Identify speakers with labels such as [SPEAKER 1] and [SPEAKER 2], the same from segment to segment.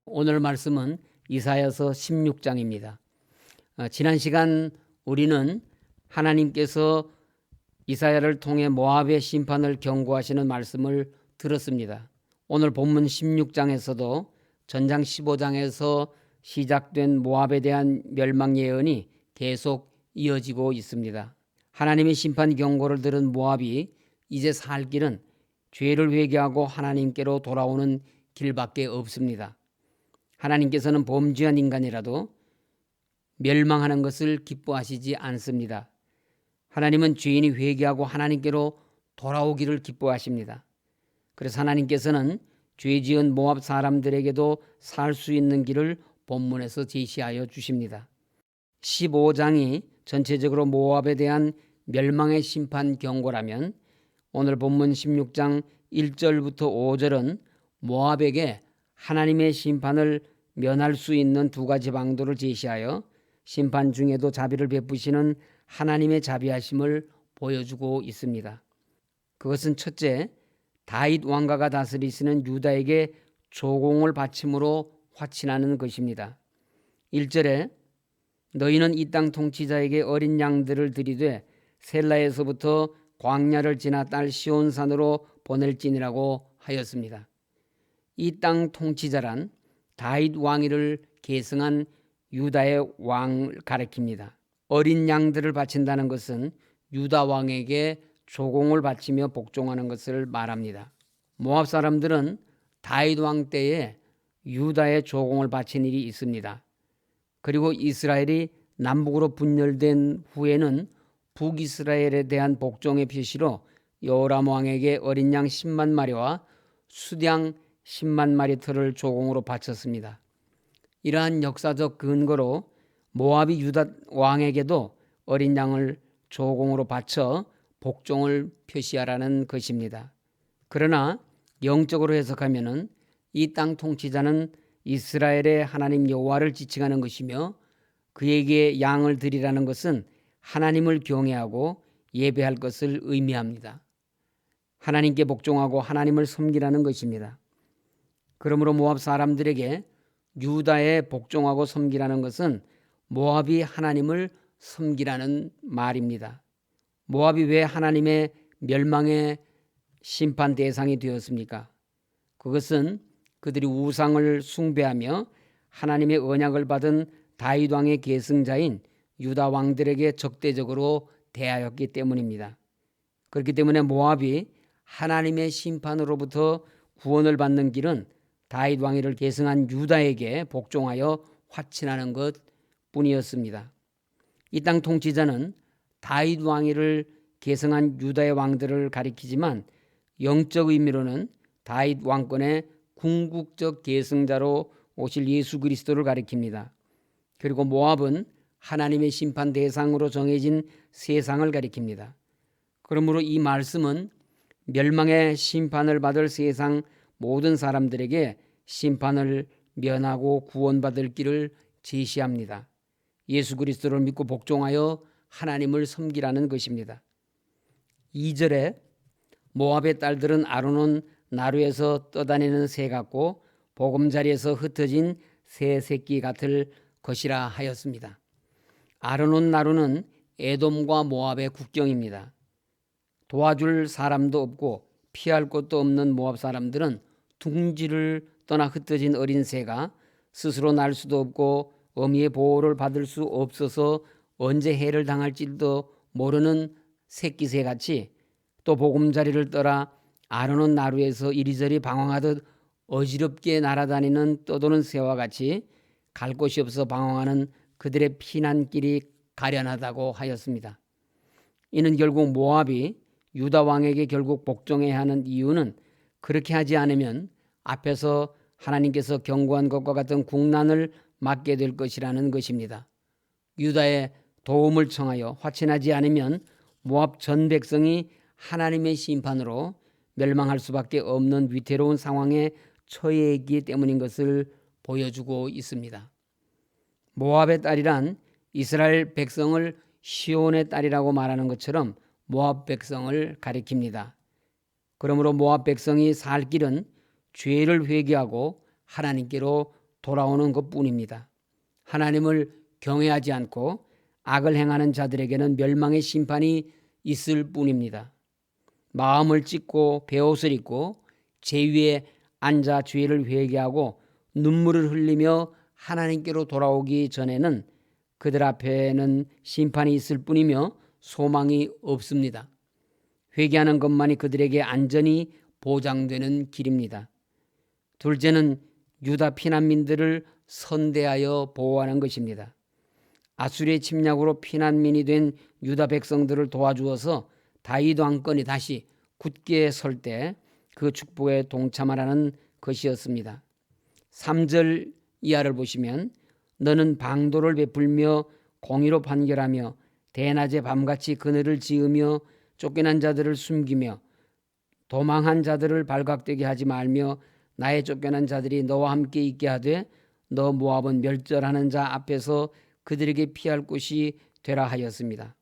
[SPEAKER 1] 오늘 말씀은 이사야서 16장입니다. 지난 시간 우리는 하나님께서 이사야를 통해 모압의 심판을 경고하시는 말씀을 들었습니다. 오늘 본문 16장에서도 전장 15장에서 시작된 모압에 대한 멸망 예언이 계속 이어지고 있습니다. 하나님의 심판 경고를 들은 모압이 이제 살 길은 죄를 회개하고 하나님께로 돌아오는 길밖에 없습니다. 하나님께서는 범죄한 인간이라도 멸망하는 것을 기뻐하시지 않습니다. 하나님은 죄인이 회개하고 하나님께로 돌아오기를 기뻐하십니다. 그래서 하나님께서는 죄 지은 모압 사람들에게도 살 수 있는 길을 본문에서 제시하여 주십니다. 15장이 전체적으로 모압에 대한 멸망의 심판 경고라면 오늘 본문 16장 1절부터 5절은 모압에게 하나님의 심판을 면할 수 있는 두 가지 방도를 제시하여 심판 중에도 자비를 베푸시는 하나님의 자비하심을 보여주고 있습니다. 그것은 첫째, 다윗 왕가가 다스리시는 유다에게 조공을 바침으로 화친하는 것입니다. 1절에 너희는 이 땅 통치자에게 어린 양들을 들이되 셀라에서부터 광야를 지나 딸 시온산으로 보낼지니라고 하였습니다. 이 땅 통치자란 다윗 왕위를 계승한 유다의 왕을 가리킵니다. 어린 양들을 바친다는 것은 유다 왕에게 조공을 바치며 복종하는 것을 말합니다. 모압 사람들은 다윗 왕 때에 유다의 조공을 바친 일이 있습니다. 그리고 이스라엘이 남북으로 분열된 후에는 북이스라엘에 대한 복종의 표시로 여호람 왕에게 어린 양 10만 마리와 숫양 10만 마리 털을 조공으로 바쳤습니다. 이러한 역사적 근거로 모압이 유다 왕에게도 어린 양을 조공으로 바쳐 복종을 표시하라는 것입니다. 그러나 영적으로 해석하면은 이 땅 통치자는 이스라엘의 하나님 여호와를 지칭하는 것이며 그에게 양을 드리라는 것은 하나님을 경외하고 예배할 것을 의미합니다. 하나님께 복종하고 하나님을 섬기라는 것입니다. 그러므로 모압 사람들에게 유다에 복종하고 섬기라는 것은 모압이 하나님을 섬기라는 말입니다. 모압이 왜 하나님의 멸망의 심판 대상이 되었습니까? 그것은 그들이 우상을 숭배하며 하나님의 언약을 받은 다윗 왕의 계승자인 유다 왕들에게 적대적으로 대하였기 때문입니다. 그렇기 때문에 모압이 하나님의 심판으로부터 구원을 받는 길은 다윗 왕위를 계승한 유다에게 복종하여 화친하는 것 뿐이었습니다. 이 땅 통치자는 다윗 왕위를 계승한 유다의 왕들을 가리키지만 영적 의미로는 다윗 왕권의 궁극적 계승자로 오실 예수 그리스도를 가리킵니다. 그리고 모압은 하나님의 심판 대상으로 정해진 세상을 가리킵니다. 그러므로 이 말씀은 멸망의 심판을 받을 세상 모든 사람들에게 심판을 면하고 구원받을 길을 제시합니다. 예수 그리스도를 믿고 복종하여 하나님을 섬기라는 것입니다. 2절에 모압의 딸들은 아론온 나루에서 떠다니는 새 같고 보금자리에서 흩어진 새 새끼 같을 것이라 하였습니다. 아론온 나루는 에돔과 모압의 국경입니다. 도와줄 사람도 없고 피할 곳도 없는 모압 사람들은 둥지를 떠나 흩어진 어린 새가 스스로 날 수도 없고 어미의 보호를 받을 수 없어서 언제 해를 당할지도 모르는 새끼새 같이 또 보금자리를 떠나 아론온 나루에서 이리저리 방황하듯 어지럽게 날아다니는 떠도는 새와 같이 갈 곳이 없어 방황하는 그들의 피난길이 가련하다고 하였습니다. 이는 결국 모압이 유다 왕에게 결국 복종해야 하는 이유는 그렇게 하지 않으면 앞에서 하나님께서 경고한 것과 같은 국난을 맞게 될 것이라는 것입니다. 유다의 도움을 청하여 화친하지 않으면 모압 전 백성이 하나님의 심판으로 멸망할 수밖에 없는 위태로운 상황에 처해 있기 때문인 것을 보여주고 있습니다. 모압의 딸이란 이스라엘 백성을 시온의 딸이라고 말하는 것처럼 모압 백성을 가리킵니다. 그러므로 모압 백성이 살 길은 죄를 회개하고 하나님께로 돌아오는 것뿐입니다. 하나님을 경외하지 않고 악을 행하는 자들에게는 멸망의 심판이 있을 뿐입니다. 마음을 찢고 베옷을 입고 제위에 앉아 죄를 회개하고 눈물을 흘리며 하나님께로 돌아오기 전에는 그들 앞에는 심판이 있을 뿐이며 소망이 없습니다. 회개하는 것만이 그들에게 안전이 보장되는 길입니다. 둘째는 유다 피난민들을 선대하여 보호하는 것입니다. 아수리의 침략으로 피난민이 된 유다 백성들을 도와주어서 다윗 왕권이 다시 굳게 설 때 그 축복에 동참하라는 것이었습니다. 3절 이하를 보시면 너는 방도를 베풀며 공의로 판결하며 대낮에 밤같이 그늘을 지으며 쫓겨난 자들을 숨기며 도망한 자들을 발각되게 하지 말며 나의 쫓겨난 자들이 너와 함께 있게 하되 너 모압은 멸절하는 자 앞에서 그들에게 피할 곳이 되라 하였습니다.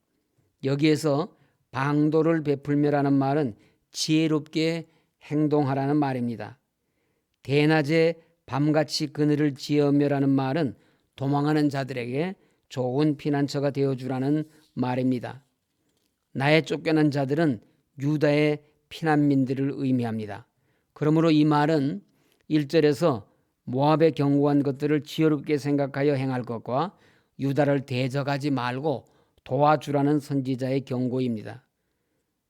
[SPEAKER 1] 여기에서 방도를 베풀며라는 말은 지혜롭게 행동하라는 말입니다. 대낮에 밤같이 그늘을 지으며라는 말은 도망하는 자들에게 좋은 피난처가 되어주라는 말입니다. 나의 쫓겨난 자들은 유다의 피난민들을 의미합니다. 그러므로 이 말은 1절에서 모압에 경고한 것들을 지혜롭게 생각하여 행할 것과 유다를 대적하지 말고 도와주라는 선지자의 경고입니다.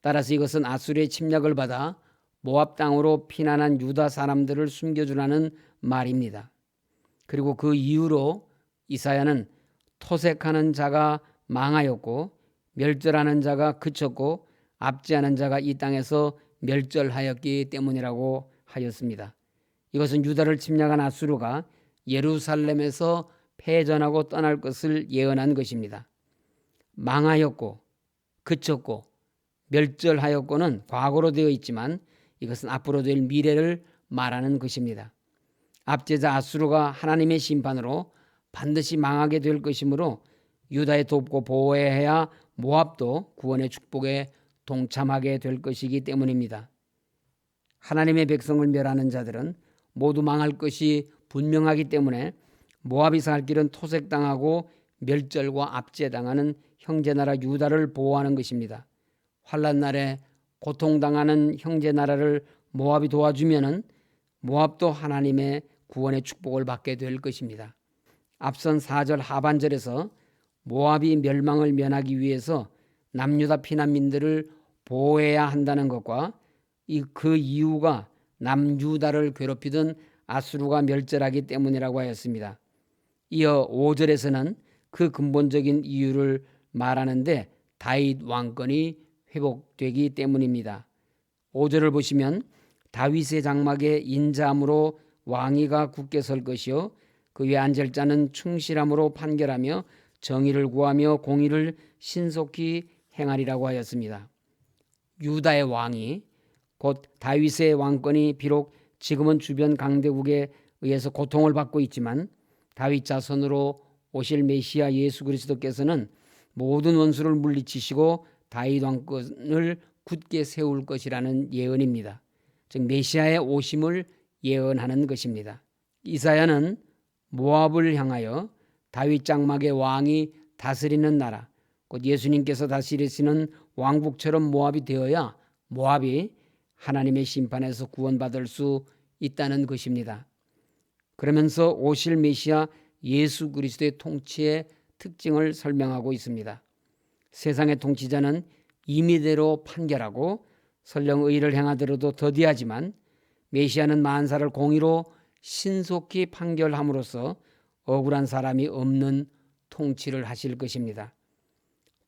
[SPEAKER 1] 따라서 이것은 아수리의 침략을 받아 모압 땅으로 피난한 유다 사람들을 숨겨주라는 말입니다. 그리고 그 이후로 이사야는 토색하는 자가 망하였고 멸절하는 자가 그쳤고 압제하는 자가 이 땅에서 멸절하였기 때문이라고 하였습니다. 이것은 유다를 침략한 아수르가 예루살렘에서 패전하고 떠날 것을 예언한 것입니다. 망하였고 그쳤고 멸절하였고는 과거로 되어 있지만 이것은 앞으로 될 미래를 말하는 것입니다. 압제자 아수르가 하나님의 심판으로 반드시 망하게 될 것이므로 유다에 돕고 보호해야 모압도 구원의 축복에 동참하게 될 것이기 때문입니다. 하나님의 백성을 멸하는 자들은 모두 망할 것이 분명하기 때문에 모압이 살 길은 토색당하고 멸절과 압제당하는 형제나라 유다를 보호하는 것입니다. 환난 날에 고통당하는 형제나라를 모압이 도와주면은 모압도 하나님의 구원의 축복을 받게 될 것입니다. 앞선 4절 하반절에서 모압이 멸망을 면하기 위해서 남유다 피난민들을 보호해야 한다는 것과 그 이유가 남유다를 괴롭히던 아수르가 멸절하기 때문이라고 하였습니다. 이어 5절에서는 그 근본적인 이유를 말하는데 다윗 왕권이 회복되기 때문입니다. 5절을 보시면 다윗의 장막에 인자함으로 왕위가 굳게 설 것이요 그 위에 앉을 자는 충실함으로 판결하며 정의를 구하며 공의를 신속히 행하리라고 하였습니다. 유다의 왕이 곧 다윗의 왕권이 비록 지금은 주변 강대국에 의해서 고통을 받고 있지만 다윗 자손으로 오실 메시아 예수 그리스도께서는 모든 원수를 물리치시고 다윗 왕권을 굳게 세울 것이라는 예언입니다. 즉 메시아의 오심을 예언하는 것입니다. 이사야는 모압을 향하여 다윗 장막의 왕이 다스리는 나라, 곧 예수님께서 다스리시는 왕국처럼 모압이 되어야 모압이 하나님의 심판에서 구원받을 수 있다는 것입니다. 그러면서 오실 메시아 예수 그리스도의 통치의 특징을 설명하고 있습니다. 세상의 통치자는 임의대로 판결하고 설령 의를 행하더라도 더디하지만 메시아는 만사를 공의로 신속히 판결함으로써 억울한 사람이 없는 통치를 하실 것입니다.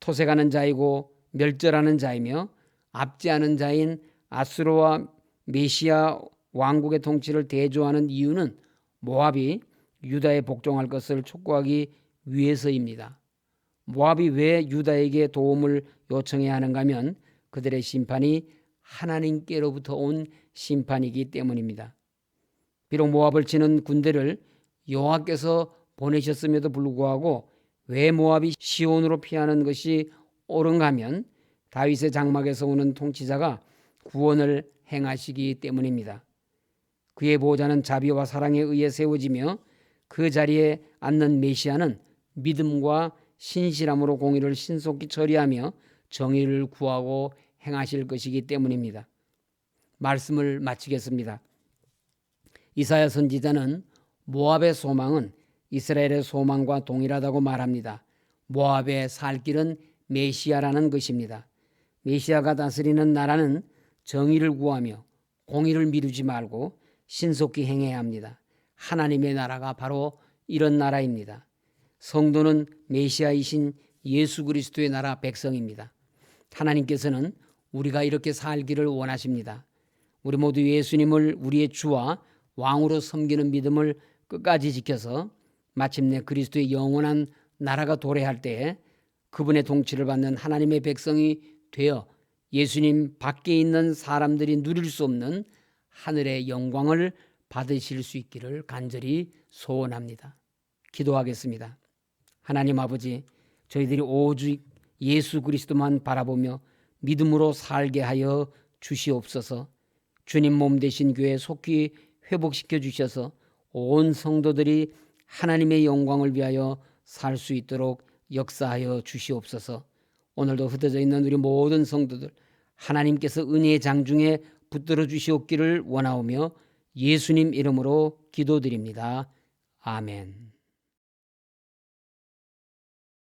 [SPEAKER 1] 토색하는 자이고 멸절하는 자이며 압제하는 자인 아수르와 메시아 왕국의 통치를 대조하는 이유는 모압이 유다에 복종할 것을 촉구하기 위해서입니다. 모압이 왜 유다에게 도움을 요청해야 하는가 하면 그들의 심판이 하나님께로부터 온 심판이기 때문입니다. 비록 모압을 치는 군대를 여호와께서 보내셨음에도 불구하고 왜 모압이 시온으로 피하는 것이 옳은가 하면 다윗의 장막에서 오는 통치자가 구원을 행하시기 때문입니다. 그의 보호자는 자비와 사랑에 의해 세워지며 그 자리에 앉는 메시아는 믿음과 신실함으로 공의를 신속히 처리하며 정의를 구하고 행하실 것이기 때문입니다. 말씀을 마치겠습니다. 이사야 선지자는 모압의 소망은 이스라엘의 소망과 동일하다고 말합니다. 모압의 살 길은 메시아라는 것입니다. 메시아가 다스리는 나라는 정의를 구하며 공의를 미루지 말고 신속히 행해야 합니다. 하나님의 나라가 바로 이런 나라입니다. 성도는 메시아이신 예수 그리스도의 나라 백성입니다. 하나님께서는 우리가 이렇게 살기를 원하십니다. 우리 모두 예수님을 우리의 주와 왕으로 섬기는 믿음을 끝까지 지켜서 마침내 그리스도의 영원한 나라가 도래할 때에 그분의 통치를 받는 하나님의 백성이 되어 예수님 밖에 있는 사람들이 누릴 수 없는 하늘의 영광을 받으실 수 있기를 간절히 소원합니다. 기도하겠습니다. 하나님 아버지, 저희들이 오직 예수 그리스도만 바라보며 믿음으로 살게 하여 주시옵소서. 주님 몸 되신 교회 속히 회복시켜 주셔서 온 성도들이 하나님의 영광을 위하여 살 수 있도록 역사하여 주시옵소서. 오늘도 흩어져 있는 우리 모든 성도들 하나님께서 은혜의 장중에 붙들어 주시옵기를 원하오며 예수님 이름으로 기도드립니다. 아멘.